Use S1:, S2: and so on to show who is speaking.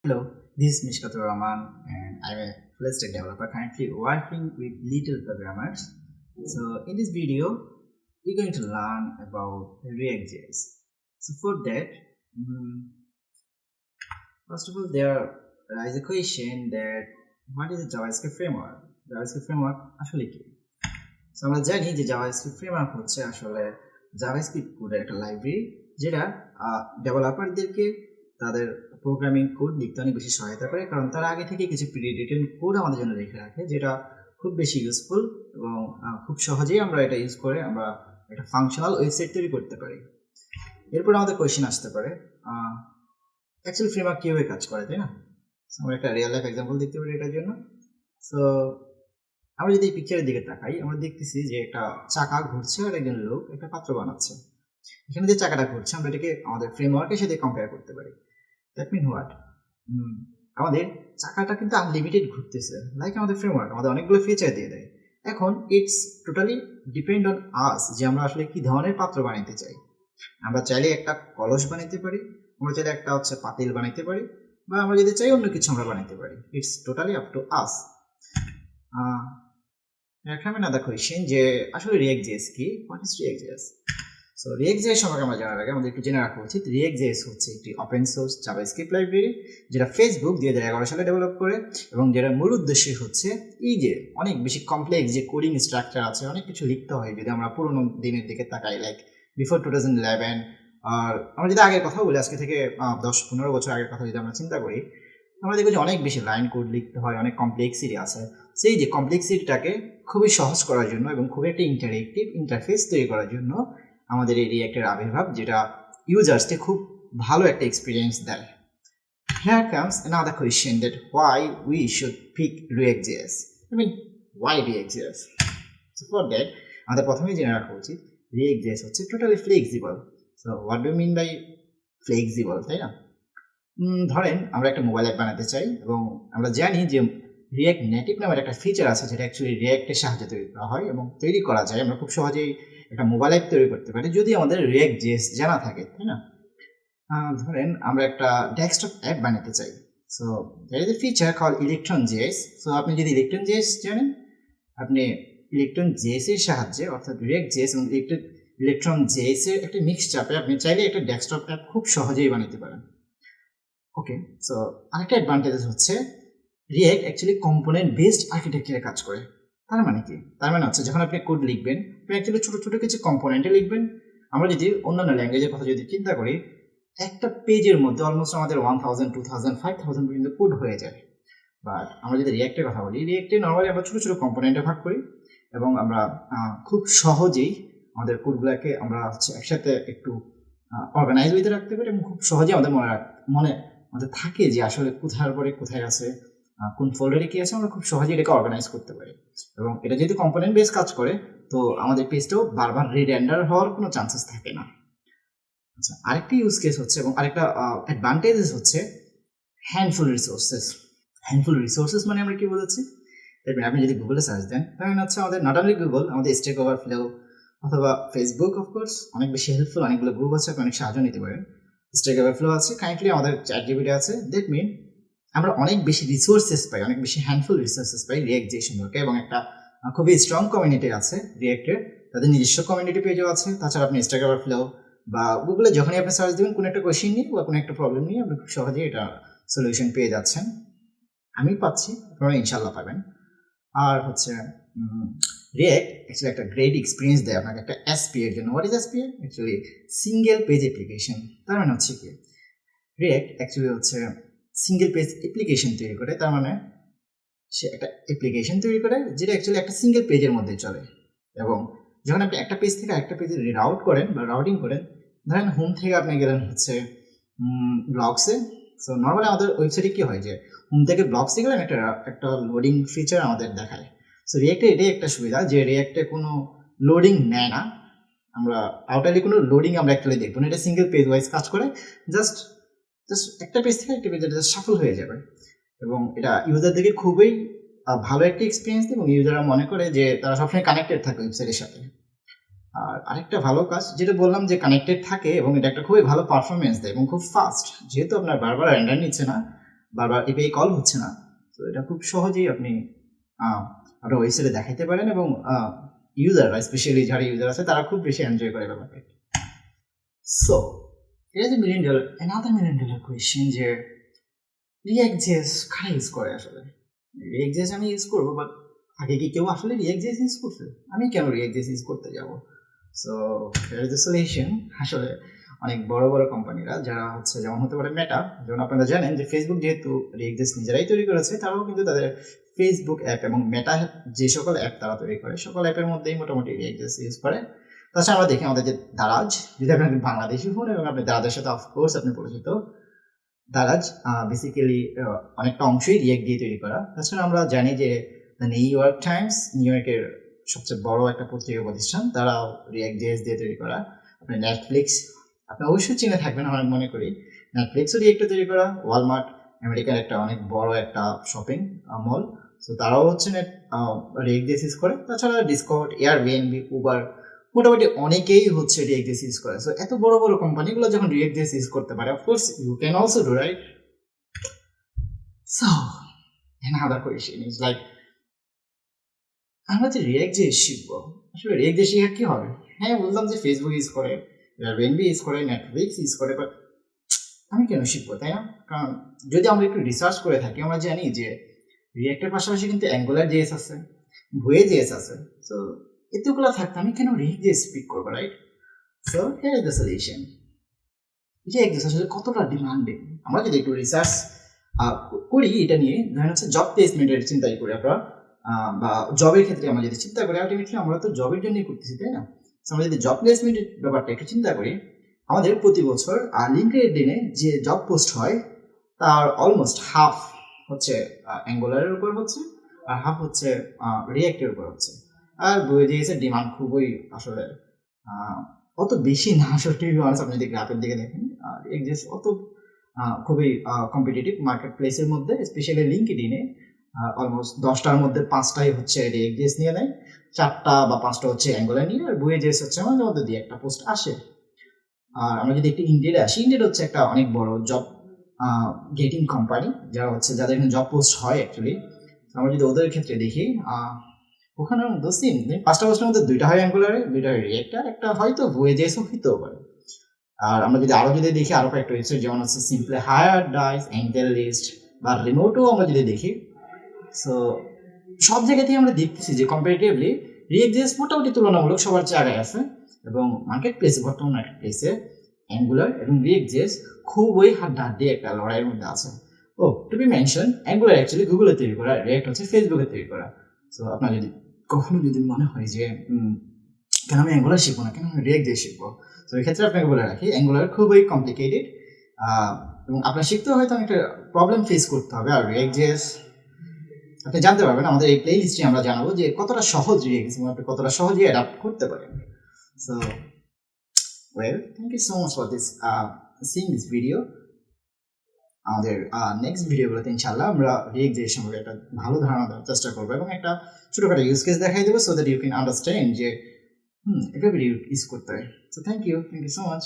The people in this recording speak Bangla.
S1: Hello, this is Miskatur Rahman and I'm a full-stack developer currently working with little programmers. So in this video, we're going to learn about ReactJS. So for that, first of all, there is a question that what is a JavaScript framework? JavaScript framework আসলে কি? So আমরা জানি যে JavaScript framework হচ্ছে আসলে JavaScript কোডের একটা লাইব্রেরি যেটা ডেভেলপারদেরকে তাদের প্রোগ্রামিং কোড লিখতে অনেক বেশি সহায়তা করে, কারণ তারা আগে থেকে কিছু প্রি-রিটেন কোড আমাদের জন্য লিখে রাখে যেটা খুব বেশি ইউজফুল এবং খুব সহজেই আমরা এটা ইউজ করে আমরা একটা ফাংশনাল ওয়েবসাইট তৈরি করতে পারি। এরপর আমাদের কোয়েশ্চেন আসতে পারে অ্যাকচুয়ালি ফ্রেমওয়ার্ক কিভাবে কাজ করে, তাই না? আমরা একটা রিয়েল লাইফ এক্সাম্পল দেখতে পারি এটার জন্য। সো আমরা যদি এই পিকচারের দিকে তাকাই, আমরা দেখতেছি যে একটা চাকা ঘুরছে আর একজন লোক একটা পাত্র বানাচ্ছে। এখানে যে চাকাটা ঘুরছে আমরা এটাকে আমাদের ফ্রেমওয়ার্কের সাথে কম্পেয়ার করতে পারি। That mean what? আমাদের চাকাটা কিন্তু আনলিমিটেড ঘুরতেছে, লাইক আমাদের ফ্রেমওয়ার্ক আমাদের অনেকগুলো ফিচার দিয়ে দেয়। এখন ইটস টোটালি ডিপেন্ড অন আস যে আমরা আসলে কি ধরনের পাত্র বানাইতে চাই। আমরা চাইলে একটা কলস বানাইতে পারি, আমরা চাইলে একটা পাতিল বানাইতে পারি, বা আমরা যদি চাই অন্য কিছু আমরা বানাইতে পারি। It's totally up to us. এখন another question যে আসলে ReactJS কি? What is ReactJS? So ReactJS সম্পর্কে আমরা জানার আগে আমাদের একটু জেনে রাখা উচিত ReactJS হচ্ছে একটি ওপেন সোর্স জাভাস্ক্রিপ্ট লাইব্রেরি যেটা ফেসবুক 2011 সালে ডেভেলপ করে, এবং যেটা মূল উদ্দেশ্য হচ্ছে এই যে অনেক বেশি কমপ্লেক্স যে কোডিং স্ট্রাকচার আছে, অনেক কিছু লিখতে হয় যদি আমরা পুরোনো দিনের দিকে তাকাই, লাইক বিফোর 2011। আর আমরা যদি আগের কথা বলি, আজকে থেকে 10-15 বছর আগের কথা যদি আমরা চিন্তা করি, আমরা দেখব যে অনেক বেশি লাইন কোড লিখতে হয়, অনেক কমপ্লেক্সিটি আছে। সেই যে কমপ্লেক্সিটিটাকে খুবই সহজ করার জন্য এবং খুবই একটা ইন্টারেক্টিভ ইন্টারফেস তৈরি করার জন্য আমাদের এই রিঅ্যাক্টের আবির্ভাব, যেটা ইউজার্সকে খুব ভালো একটা এক্সপিরিয়েন্স দেয়। Here comes another question that why we should pick ReactJS. I mean, why ReactJS? So for that, আমাদের প্রথমেই জেনে রাখা উচিত ReactJS হচ্ছে totally flexible. So what do mean by flexible, তাই না? ধরেন আমরা একটা মোবাইল অ্যাপ বানাতে চাই এবং আমরা জানি যে রিঅ্যাক্ট নেটিভ নামের একটা ফিচার আছে যেটা অ্যাকচুয়ালি রিঅ্যাক্টের সাহায্যে তৈরি করা হয় এবং তৈরি করা যায়। আমরা খুব সহজেই একটা মোবাইল অ্যাপ তৈরি করতে পারি যদি আমাদের ReactJS জানা থাকে, তাই না? ধরেন আমরা একটা ডেস্কটপ অ্যাপ বানাতে চাই। So that is a feature call electron.js। So আপনি যদি electron.js জানেন, আপনি electron.js এর সাহায্যে অর্থাৎ ReactJS এবং electron.js এর একটা মিক্স চাপে আপনি চাইলে একটা ডেস্কটপ অ্যাপ খুব সহজেই বানাতে পারেন। ওকে, সো আরেকটা অ্যাডভান্টেজ হচ্ছে রিঅ্যাক্ট অ্যাকচুয়ালি কম্পোনেন্ট বেসড আর্কিটেকচারে কাজ করে। তার মানে কি? তার মানে হচ্ছে যখন আপনি কোড লিখবেন আপনি অ্যাকচুয়ালি ছোটো ছোটো কিছু কম্পোনেন্টে লিখবেন। আমরা যদি অন্যান্য ল্যাঙ্গুয়েজের কথা যদি চিন্তা করি, একটা পেজের মধ্যে অলমোস্ট আমাদের 1000, 2000, 5000 পর্যন্ত কোড হয়ে যায়। বাট আমরা যদি রিঅ্যাক্টের কথা বলি, রিঅ্যাক্টে নর্মালি আমরা ছোটো ছোটো কম্পোনেন্টে ভাগ করি এবং আমরা খুব সহজেই আমাদের কোডগুলোকে আমরা একসাথে একটু অর্গানাইজ হইতে রাখতে পারি এবং খুব সহজেই আমাদের মনে থাকে যে আসলে কোথার পরে কোথায় আছে, কোন ফোল্ডারে কি আছে, আমরা খুব সহজেই এটাকে অর্গানাইজ করতে পারি। এবং এটা যেহেতু কম্পোনেন্ট বেস কাজ করে, তো আমাদের পেজটাও বারবার রিরেন্ডার হওয়ার কোনো চান্সেস থাকে না। আচ্ছা, আরেকটা ইউজ কেস হচ্ছে এবং আরেকটা অ্যাডভান্টেজেস হচ্ছে হ্যান্ডফুল রিসোর্সেস। হ্যান্ডফুল রিসোর্সেস মানে আমরা কি বোঝাচ্ছি? দেখবেন আপনি যদি গুগলে সার্চ দেন তাহলে হচ্ছে আমাদের নট অনলি গুগল, আমাদের স্ট্যাক ওভারফ্লো অথবা ফেসবুক অফকোর্স অনেক বেশি হেল্পফুল, অনেকগুলো গ্রুপ আছে, আপনি অনেক সাহায্য নিতে পারেন। স্ট্যাক ওভারফ্লো আছে, কাইন্ডলি আমাদের ChatGPT আছে। দ্যাট মিন আমরা অনেক বেশি রিসোর্সেস পাই, অনেক বেশি হ্যান্ডফুল রিসোর্সেস পাই ReactJS সম্পর্কে, এবং একটা খুবই স্ট্রং কমিউনিটি আছে রিঅ্যাক্টের, তাদের নিজস্ব কমিউনিটি পেজও আছে। তাছাড়া আপনি স্ট্যাক ওভারফ্লো বা গুগলে যখনই আপনি সার্চ দেবেন কোনো একটা কোয়েশ্চেন নিয়ে বা কোনো একটা প্রবলেম নিয়ে, আপনি খুব সহজেই এটা সলিউশন পেয়ে যাচ্ছেন। আমি পাচ্ছি, আপনারা ইনশাল্লাহ পাবেন। আর React অ্যাকচুয়ালি একটা গ্রেট এক্সপিরিয়েন্স দেয় আপনাকে একটা SPA এর জন্য। What is SPA? Actually single page application. তার মানে হচ্ছে কি, React actually single page application তৈরি করে। তার মানে সে একটা অ্যাপ্লিকেশন তৈরি করে যেটা অ্যাকচুয়ালি একটা সিঙ্গেল পেজের মধ্যে চলে, এবং যখন আপনি একটা পেজ থেকে আরেকটা পেজে রাউট করেন বা রাউটিং করেন, ধরেন হোম থেকে আপনি গেলেন ব্লগসে। সো নর্মালি আমাদের ওয়েবসাইটে কি হয় যে হোম থেকে ব্লগসে গেলেন একটা লোডিং ফিচার আমাদের দেখায়। সো রিঅ্যাক্টে এটাই একটা সুবিধা যে রিঅ্যাক্টে কোনো লোডিং নেয় না, আমরা আউটারলি কোনো লোডিং আমরা অ্যাকচুয়ালি দেখবো না, এটা সিঙ্গেল পেজ ওয়াইজ কাজ করে। জাস্ট একটা পেজ থেকে একটা পেজে জাস্ট শাফল হয়ে যাবে, এবং এটা ইউজারদেরকে খুবই ভালো একটা এক্সপিরিয়েন্স দেয় এবং ইউজাররা মনে করে যে তারা সবসময় কানেক্টেড থাকে ওয়েবসাইটের সাথে। আর আরেকটা ভালো কাজ যেটা বললাম যে কানেক্টেড থাকে এবং এটা একটা খুবই ভালো পারফরমেন্স দেয় এবং খুব ফাস্ট, যেহেতু আপনার বারবার রেন্ডার নিচ্ছে না, বারবার এপিআই কল হচ্ছে না। তো এটা খুব সহজেই আপনি আপনার ওয়েবসাইটে দেখাতে পারেন এবং ইউজাররা স্পেশালি যারা ইউজার আছে তারা খুব বেশি এনজয় করে ব্যাপারটা। So here's a another $1 million question যে ReactJS কারা ইউজ করে আসলে? ReactJS আমি ইউজ করবো, বাট আগে কি কেউ আসলে ReactJS ইউজ করছে? আমি কেন ReactJS ইউজ করতে যাব? So here is the solution. আসলে অনেক বড় বড় কোম্পানিরা যারা হচ্ছে, যেমন হতে পারে মেটা, যেমন আপনারা জানেন যে ফেসবুক যেহেতু ReactJS নিজেরাই তৈরি করেছে, তারাও কিন্তু তাদের ফেসবুক অ্যাপ এবং মেটা যে সকল অ্যাপ তারা তৈরি করে সকল অ্যাপের মধ্যেই মোটামুটি ReactJS ইউজ করে। তাছাড়া আমরা দেখি আমাদের যে দারাজ, যদি আপনি বাংলাদেশি হন এবং আপনি দারাজের সাথে অফকোর্স আপনি পরিচিত, দারাজ বেসিক্যালি অনেকটা অংশই রিয়েক্ট দিয়ে তৈরি করা। তাছাড়া আমরা জানি যে the new York Times, new ইয়র্কের সবচেয়ে বড় একটা পত্রিকা প্রতিষ্ঠান, তারাও ReactJS দিয়ে তৈরি করা। আপনি নেটফ্লিক্স আপনি অবশ্যই চিনে থাকবেন আমি মনে করি, নেটফ্লিক্সও রিয়েক্টে তৈরি করা। ওয়ালমার্ট আমেরিকার একটা অনেক বড় একটা শপিং মল, সো তারাও হচ্ছে ReactJS ইউজ করে। তাছাড়া ডিসকর্ড, এয়ারবিএনবি, উবার, মোটামুটি অনেকেই হচ্ছে ReactJS ইউজ করে। সো এত বড় বড় কোম্পানিগুলো যখন ReactJS ইউজ করতে পারে, of course you can also do, right? So another question is like, আমরা যে ReactJS শিখবো, আসলে ReactJS শিখে কি হবে? হ্যাঁ, বললাম যে ফেসবুক ইউজ করে, এয়ারবিএনবি ইউজ করে, নেটফ্লিক্স ইউজ করে, বাট আমি কেন শিখবো, তাই না? কারণ যদি আমরা একটু রিসার্চ করে থাকি, আমরা জানি যে রিয়েক্টের পাশাপাশি কিন্তু AngularJS আছে, Vue.js আছে। সো এতগুলো থাকতে আমি কেন ReactJS পিক করবো, right? So here is the solution. ReactJS আসলে কতটা ডিমান্ডিং, আমরা যদি একটু রিসার্চ করি এটা নিয়ে, ধরেন হচ্ছে জব প্লেসমেন্টের চিন্তাই করি আমরা, বা জবের ক্ষেত্রে আমরা যদি চিন্তা করি, আলটিমেটলি আমরা তো জবের জন্যই করতেছি, তাই না? আমরা যদি জব প্লেসমেন্টের ব্যাপারটা একটু চিন্তা করি, আমাদের প্রতি বছর লিঙ্কডইনে যে জব পোস্ট হয় তার অলমোস্ট হাফ হচ্ছে অ্যাঙ্গুলারের উপর হচ্ছে, আর হাফ হচ্ছে রিয়েক্টের উপর হচ্ছে। আর Vue.js এর ডিমান্ড খুবই আসলে অত বেশি না আসলে, টিভি মানুষ আপনি যদি গ্রাফের দিকে দেখেন, ReactJS অত খুবই কম্পিটিটিভ মার্কেট প্লেসের মধ্যে, স্পেশালি লিঙ্কডইনে অলমোস্ট 10টার মধ্যে 5টাই হচ্ছে ReactJS নিয়ে নেয়, 4টা বা 5টা হচ্ছে অ্যাঙ্গুলার নিয়ে, আর Vue.js হচ্ছে আমাদের মধ্যে দিয়ে একটা পোস্ট আসে। আর আমরা যদি একটু ইন্ডিয়াতে আসি, ইন্ডিয়াতে হচ্ছে একটা অনেক বড় জব গেটিং কোম্পানি, যারা হচ্ছে যাদের এখানে জব পোস্ট হয় অ্যাকচুয়ালি। আমরা যদি ওদের ক্ষেত্রে দেখি, ওখানে সেম 5টা পোস্টের মধ্যে 2টা হয় অ্যাঙ্গুলারে, 2টা হয় রিয়েক্ট, আর একটা হয়তো Vue.js হইতেও পারে। আর আমরা যদি আরো যদি দেখি আরো কয়েকটা ওয়েবসাইট, যেমন হচ্ছে সিম্পলি হায়ার, ডাইস, অ্যাঙ্গেলিস্ট বা রিমোটও আমরা যদি দেখি, সো সব জায়গাতেই আমরা দেখতেছি যে কম্পারেটিভলি ReactJS মোটামুটি তুলনামূলক সবার জায়গায় আছে, এবং মার্কেট প্লেসে, বর্তমান মার্কেট প্লেসে অ্যাঙ্গুলার এবং ReactJS খুবই হাড্ডাহাড্ডি একটা লড়াইয়ের মধ্যে আছে। ও to be mention, Angular actually গুগলে তৈরি করা, রিয়েক্ট হচ্ছে ফেসবুকে তৈরি করা। সো আপনার যদি কখনো যদি মনে হয় যে কেন আমি অ্যাঙ্গুলার শিখবো না, কেন আমি ReactJS শিখবো, তো এক্ষেত্রে আপনাকে বলে রাখি, অ্যাঙ্গুলার খুবই কমপ্লিকেটেড এবং আপনার শিখতেও হয়তো অনেকটা প্রবলেম ফেস করতে হবে। আর ReactJS আপনি জানতে পারবেন আমাদের এই প্লে লিস্টে, আমরা জানাবো যে কতটা সহজ ReactJS এবং আপনি কতটা সহজেই অ্যাডাপ্ট করতে পারেন। So well, thank you so much for this seeing this video. আমাদের নেক্সট ভিডিওগুলোতে ইনশাআল্লাহ আমরা ReactJS সম্পর্কে একটা ভালো ধারণা দেওয়ার চেষ্টা করবো এবং একটা ছোটখাটো ইউজ কেস দেখাই দেবো, so that you can understand যে এভাবে ইউজ করতে হয়। So thank you so much.